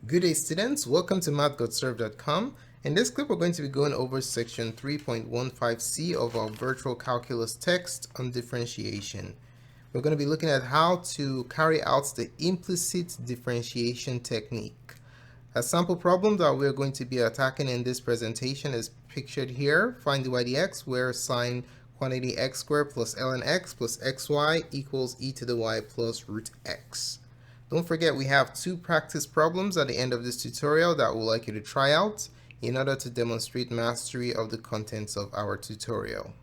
Good day, students. Welcome to Mathgotserved.com. In this clip, we're going to be going over section 3.15c of our virtual calculus text on differentiation. We're going to be looking at how to carry out the implicit differentiation technique. A sample problem that we're going to be attacking in this presentation is pictured here. Find dy dx, where sine quantity x squared plus ln x plus xy equals e to the y plus root x. Don't forget, we have two practice problems at the end of this tutorial that we'd like you to try out in order to demonstrate mastery of the contents of our tutorial.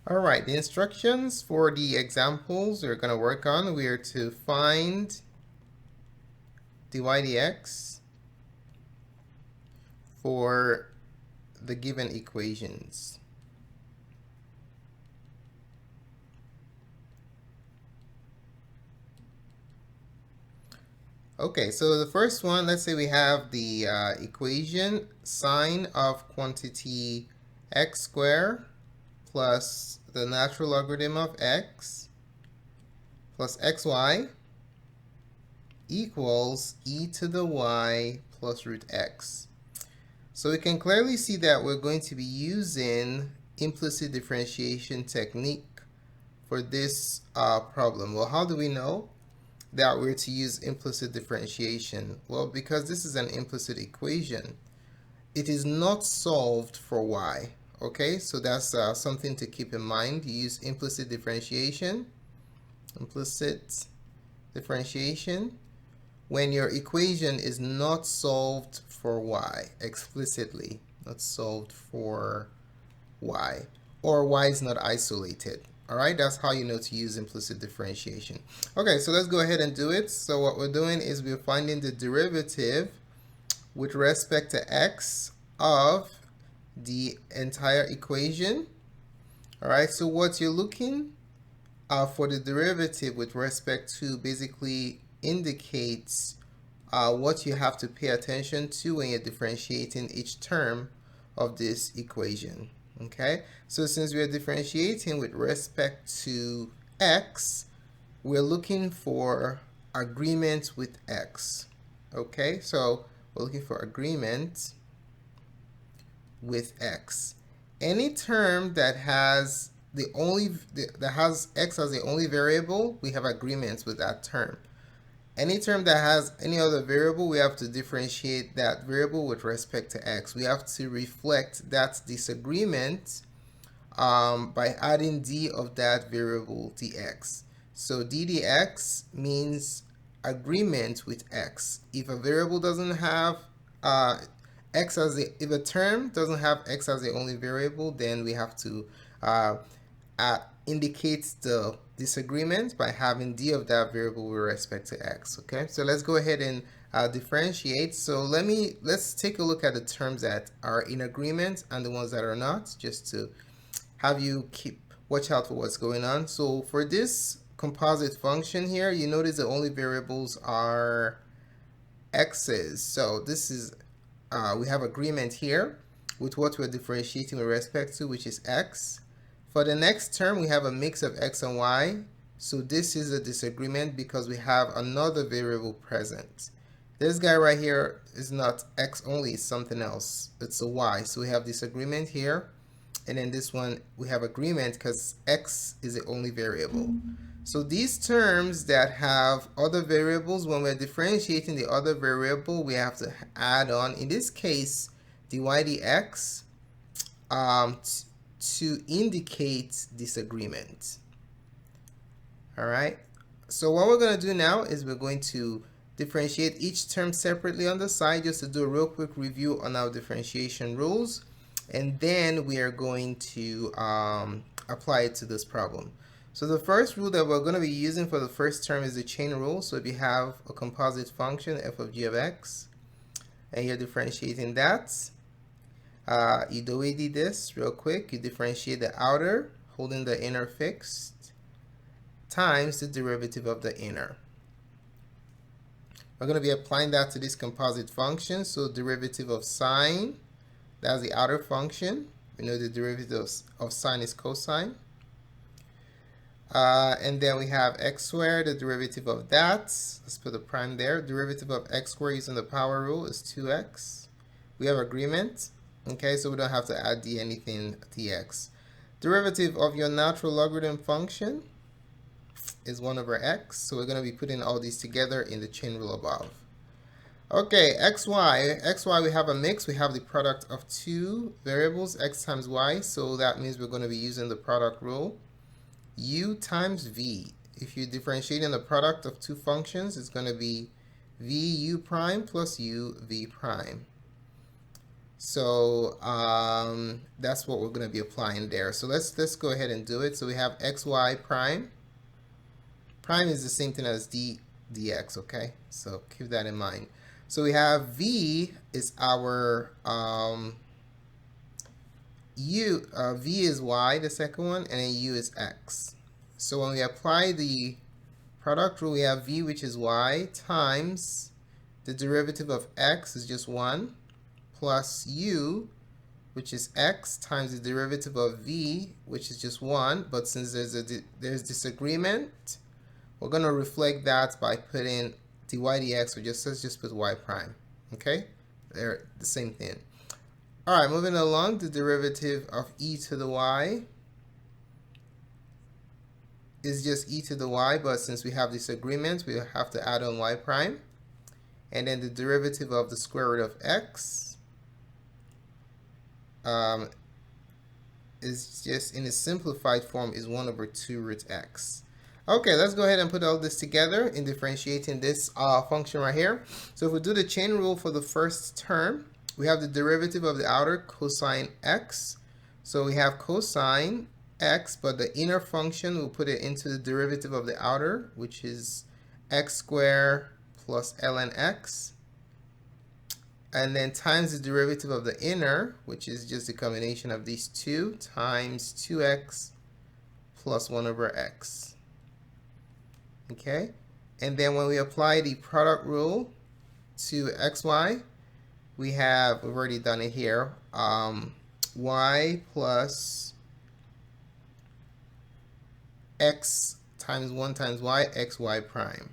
Alright, the instructions for the examples we're going to work on, we are to find dy dx for the given equations. Okay, so the first one, let's say we have the equation sine of quantity x squared plus the natural logarithm of x plus xy equals e to the y plus root x. So we can clearly see that we're going to be using implicit differentiation technique for this problem. Well, how do we know that we're to use implicit differentiation? Well, because this is an implicit equation, it is not solved for y. Okay, so that's something to keep in mind. You use implicit differentiation when your equation is not solved for y explicitly, not solved for y, or y is not isolated. All right, that's how you know to use implicit differentiation. Okay, so let's go ahead and do it. So what we're doing is we're finding the derivative with respect to x of the entire equation. All right, so what you're looking for the derivative with respect to basically indicates what you have to pay attention to when you're differentiating each term of this equation. Okay, so since we are differentiating with respect to x, we're looking for agreement with x. Okay, so we're looking for agreement with x. Any term that has x as the only variable, we have agreements with that term. Any term that has any other variable, we have to differentiate that variable with respect to x. We have to reflect that disagreement by adding d of that variable dx. So d dx means agreement with x. If a variable doesn't have if a term doesn't have x as the only variable, then we have to indicate the disagreement by having d of that variable with respect to x. Okay, so let's go ahead and differentiate. So let's take a look at the terms that are in agreement and the ones that are not, just to have you watch out for what's going on. So for this composite function here, you notice the only variables are x's. So this is we have agreement here with what we're differentiating with respect to, which is x. For the next term, we have a mix of x and y. So this is a disagreement because we have another variable present. This guy right here is not x only, it's something else. It's a y. So we have disagreement here. And then this one, we have agreement because x is the only variable. So these terms that have other variables, when we're differentiating the other variable, we have to add on, in this case, dy dx to indicate disagreement. All right. So what we're going to do now is we're going to differentiate each term separately on the side, just to do a real quick review on our differentiation rules. And then we are going to apply it to this problem. So the first rule that we're going to be using for the first term is the chain rule. So if you have a composite function, f of g of x, and you're differentiating that, you do this real quick. You differentiate the outer, holding the inner fixed, times the derivative of the inner. We're going to be applying that to this composite function. So derivative of sine, that's the outer function. We know the derivative of sine is cosine. And then we have x squared, the derivative of that. Let's put a prime there. Derivative of x squared using the power rule is 2x. We have agreement. Okay, so we don't have to add anything dx. Derivative of your natural logarithm function is 1 over x. So we're going to be putting all these together in the chain rule above. Okay, xy. Xy, we have a mix. We have the product of two variables, x times y. So that means we're going to be using the product rule. U times v. If you're differentiating the product of two functions, it's going to be v u prime plus u v prime. So that's what we're going to be applying there. So let's go ahead and do it. So we have xy prime. Prime is the same thing as dx, okay? So keep that in mind. So we have v is our v is y, the second one, and then u is x. So when we apply the product rule, we have v, which is y, times the derivative of x is just 1, plus u, which is x, times the derivative of v, which is just 1. But since there's disagreement, we're going to reflect that by putting dy dx, let's just put y prime. Okay? They're the same thing. All right, moving along, the derivative of e to the y is just e to the y, but since we have this agreement, we have to add on y prime. And then the derivative of the square root of x is just in a simplified form is 1 over 2 root x. Okay, let's go ahead and put all this together in differentiating this function right here. So if we do the chain rule for the first term, we have the derivative of the outer cosine x. So we have cosine x, but the inner function, we'll put it into the derivative of the outer, which is x squared plus ln x. And then times the derivative of the inner, which is just the combination of these two, times 2x plus 1 over x. Okay, and then when we apply the product rule to xy, we've already done it here, y plus x times 1 times y, xy prime.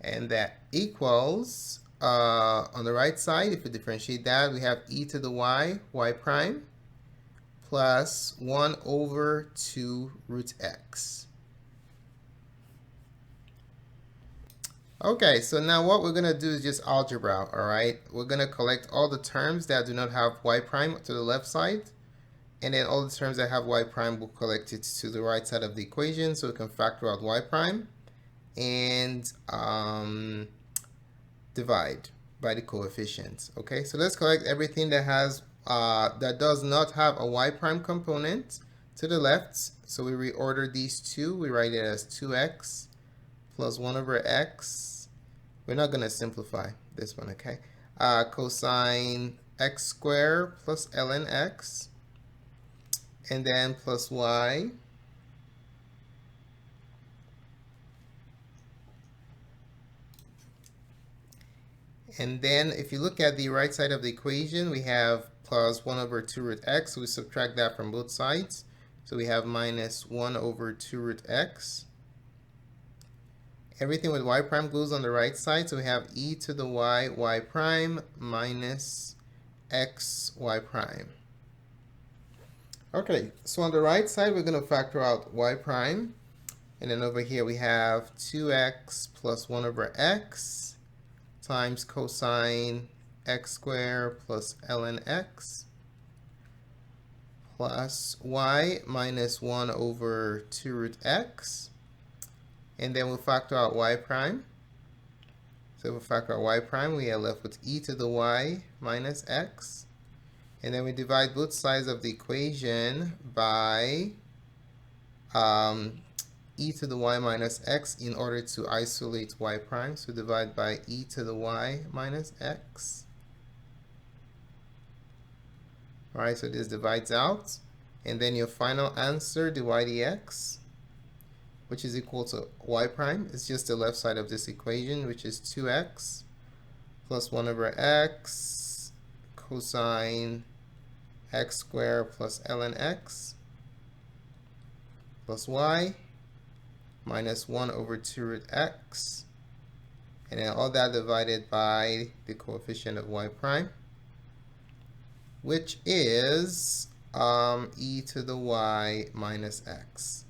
And that equals, on the right side, if we differentiate that, we have e to the y, y prime, plus 1 over 2 root x. Okay, so now what we're going to do is just algebra, all right? We're going to collect all the terms that do not have y prime to the left side, and then all the terms that have y prime, we'll collect it to the right side of the equation so we can factor out y prime and divide by the coefficients. Okay, so let's collect everything that has that does not have a y prime component to the left. So we reorder these two. We write it as 2x plus 1 over x. We're not going to simplify this one, okay? Cosine x squared plus ln x, and then plus y. And then if you look at the right side of the equation, we have plus 1 over 2 root x. So we subtract that from both sides. So we have minus 1 over 2 root x. Everything with y prime goes on the right side, so we have e to the y, y prime, minus x, y prime. Okay, so on the right side, we're going to factor out y prime. And then over here, we have 2x plus 1 over x times cosine x squared plus ln x plus y minus 1 over 2 root x. And then we'll factor out y prime. So if we factor out y prime, we are left with e to the y minus x. And then we divide both sides of the equation by e to the y minus x in order to isolate y prime. So divide by e to the y minus x. All right, so this divides out. And then your final answer, dy dx, which is equal to y prime. It's just the left side of this equation, which is 2x plus 1 over x cosine x squared plus ln x. plus y minus 1 over 2 root x, and then all that divided by the coefficient of y prime, which is e to the y minus x.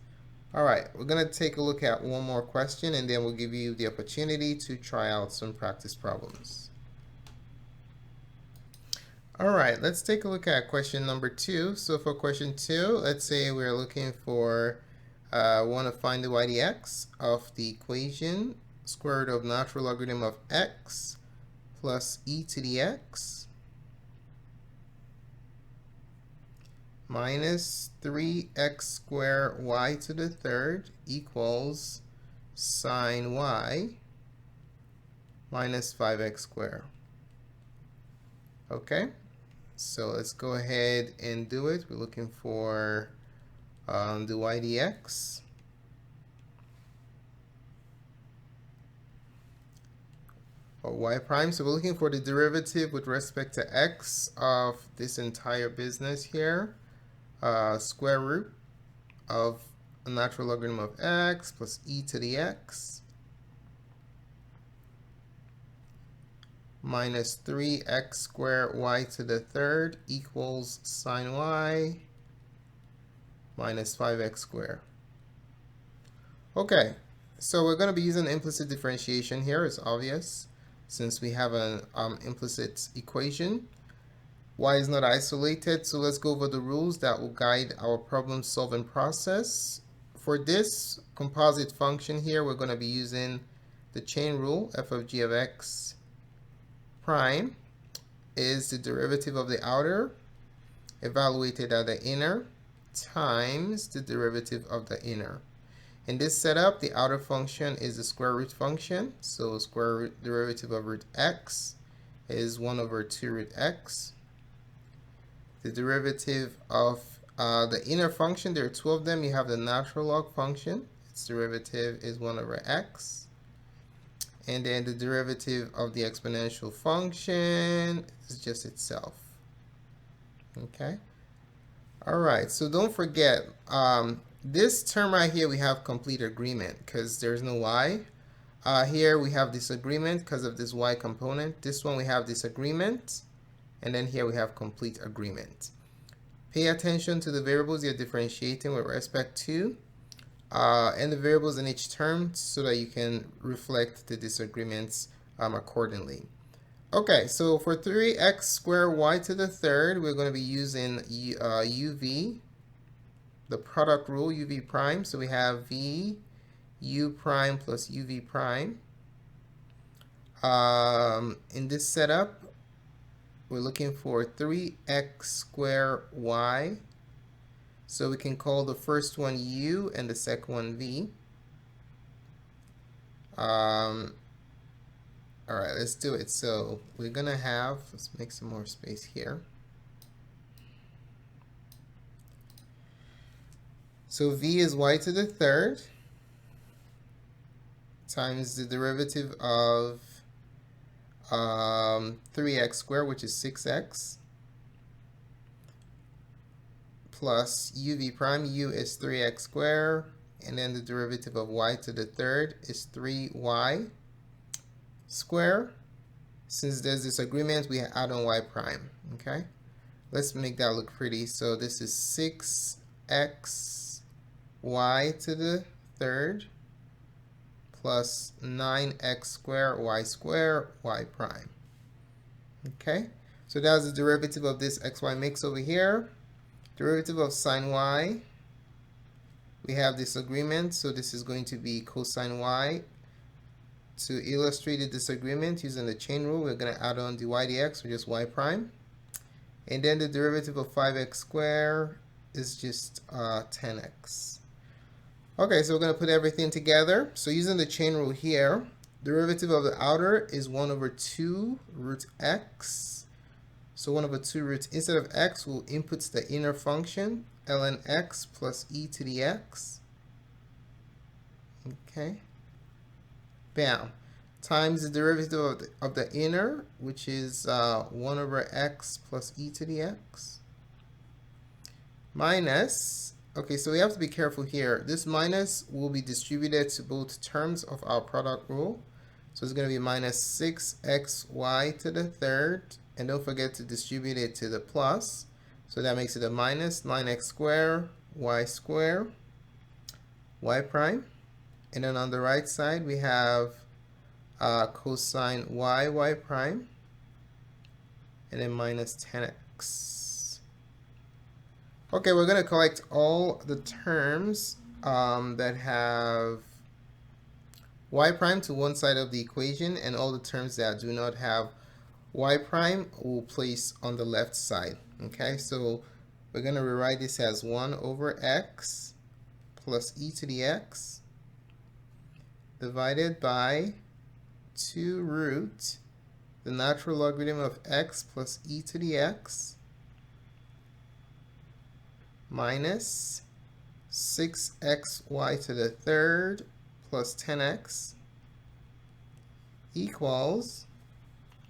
All right, we're going to take a look at one more question, and then we'll give you the opportunity to try out some practice problems. All right, let's take a look at question number 2. So for question 2, let's say we're looking for, want to find the y dx of the equation square root of natural logarithm of x plus e to the x minus 3x squared y to the third equals sine y minus 5x squared. Okay, so let's go ahead and do it. We're looking for the y dx. Or y prime. So we're looking for the derivative with respect to x of this entire business here. Square root of a natural logarithm of x plus e to the x minus 3x squared y to the third equals sine y minus 5x squared. Okay, so we're going to be using implicit differentiation here. It's obvious since we have an implicit equation. Y is not isolated, so let's go over the rules that will guide our problem solving process. For this composite function here, we're going to be using the chain rule. F of g of x prime is the derivative of the outer evaluated at the inner times the derivative of the inner. In this setup, the outer function is the square root function, so square root derivative of root x is 1 over 2 root x. The derivative of the inner function, there are two of them. You have the natural log function. Its derivative is 1 over x. And then the derivative of the exponential function is just itself. Okay. All right. So don't forget, this term right here, we have complete agreement because there's no y. Here we have disagreement because of this y component. This one we have disagreement. And then here we have complete agreement. Pay attention to the variables you're differentiating with respect to and the variables in each term so that you can reflect the disagreements accordingly. Okay, so for 3x squared y to the third, we're going to be using uv, the product rule, uv prime. So we have v u prime plus uv prime. In this setup, we're looking for 3x squared y. So we can call the first one u and the second one v. All right, let's do it. So we're going to have, let's make some more space here. So v is y to the third times the derivative of 3x squared, which is 6x, plus uv prime. U is 3x squared, and then the derivative of y to the third is 3y squared. Since there's disagreement, we add on y prime. Okay, let's make that look pretty. So this is 6x y to the third plus 9x squared y prime. Okay, so that's the derivative of this xy mix over here. Derivative of sine y, we have disagreement, so this is going to be cosine y. To illustrate the disagreement using the chain rule, we're going to add on dy dx, or just y prime. And then the derivative of 5x squared is just 10x. Okay, so we're going to put everything together. So using the chain rule here, derivative of the outer is 1 over 2 root x. So 1 over 2 root, instead of x, we'll input the inner function, ln x plus e to the x. Okay. Bam. Times the derivative of the inner, which is 1 over x plus e to the x. Minus, Okay, so we have to be careful here. This minus will be distributed to both terms of our product rule. So it's going to be minus 6xy to the third. And don't forget to distribute it to the plus. So that makes it a minus 9x squared, y prime. And then on the right side, we have cosine y prime. And then minus 10x. Okay, we're going to collect all the terms that have y prime to one side of the equation, and all the terms that do not have y prime we'll place on the left side. Okay, so we're going to rewrite this as 1 over x plus e to the x divided by 2 root the natural logarithm of x plus e to the x minus 6xy to the third plus 10x equals,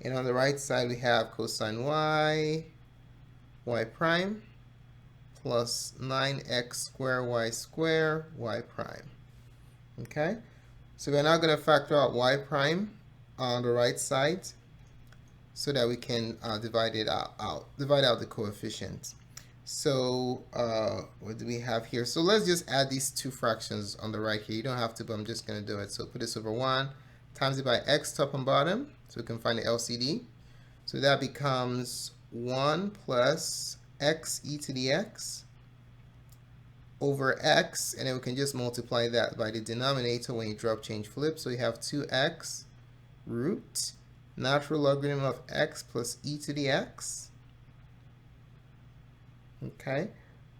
and on the right side we have cosine y prime plus 9x squared y prime. Okay, so we're now going to factor out y prime on the right side so that we can divide out the coefficient. So what do we have here? So let's just add these two fractions on the right here. You don't have to, but I'm just going to do it. So put this over 1 times it by x top and bottom so we can find the LCD. So that becomes 1 plus x e to the x over x, and then we can just multiply that by the denominator when you drop change flip. So you have 2x root natural logarithm of x plus e to the x, okay,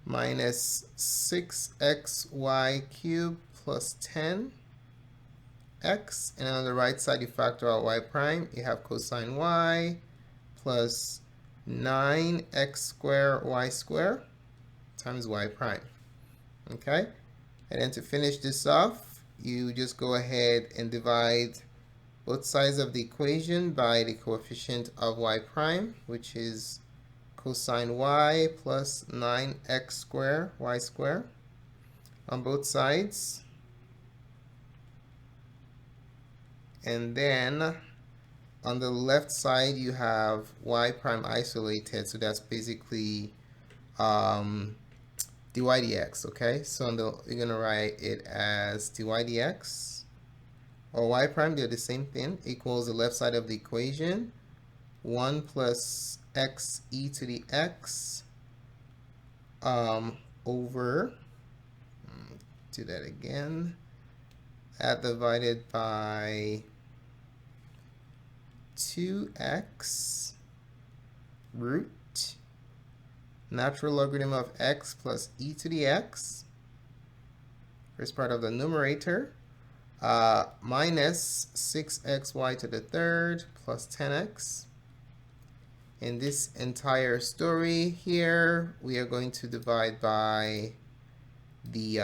minus 6xy cubed plus 10x, and on the right side you factor out y prime. You have cosine y plus 9x squared y squared times y prime. Okay, and then to finish this off, you just go ahead and divide both sides of the equation by the coefficient of y prime, which is cosine y plus 9x squared y squared on both sides. And then on the left side you have y prime isolated, so that's basically dy dx. Okay, so you're going to write it as dy dx or y prime, they're the same thing, equals the left side of the equation 1 plus x e to the x over, do that again, that divided by 2x root natural logarithm of x plus e to the x, first part of the numerator, minus 6xy to the third plus 10x. In this entire story here, we are going to divide by the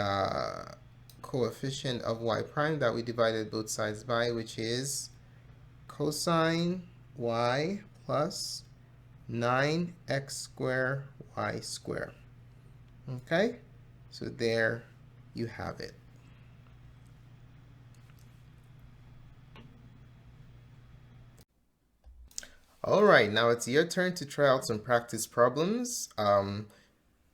coefficient of y prime that we divided both sides by, which is cosine y plus 9x squared y squared. Okay, so there you have it. All right, now it's your turn to try out some practice problems.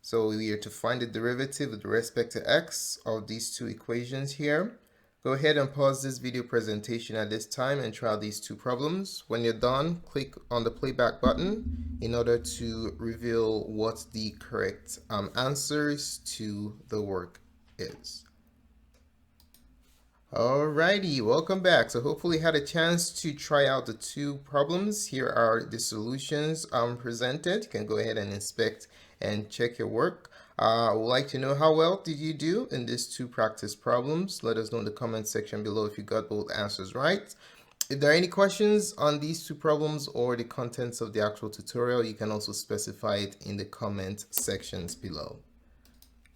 So we are to find the derivative with respect to x of these two equations here. Go ahead and pause this video presentation at this time and try out these two problems. When you're done, click on the playback button in order to reveal what the correct answers to the work is. Alrighty, welcome back. So hopefully you had a chance to try out the two problems. Here are the solutions presented. You can go ahead and inspect and check your work. I would like to know, how well did you do in these two practice problems? Let us know in the comment section below if you got both answers right. If there are any questions on these two problems or the contents of the actual tutorial, you can also specify it in the comment sections below.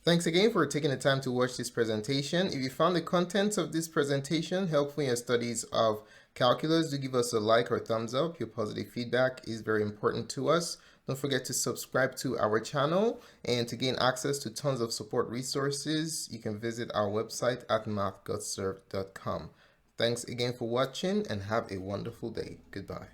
Thanks again for taking the time to watch this presentation. If you found the contents of this presentation helpful in your studies of calculus, do give us a like or thumbs up. Your positive feedback is very important to us. Don't forget to subscribe to our channel, and to gain access to tons of support resources, you can visit our website at mathgotserved.com. Thanks again for watching and have a wonderful day. Goodbye.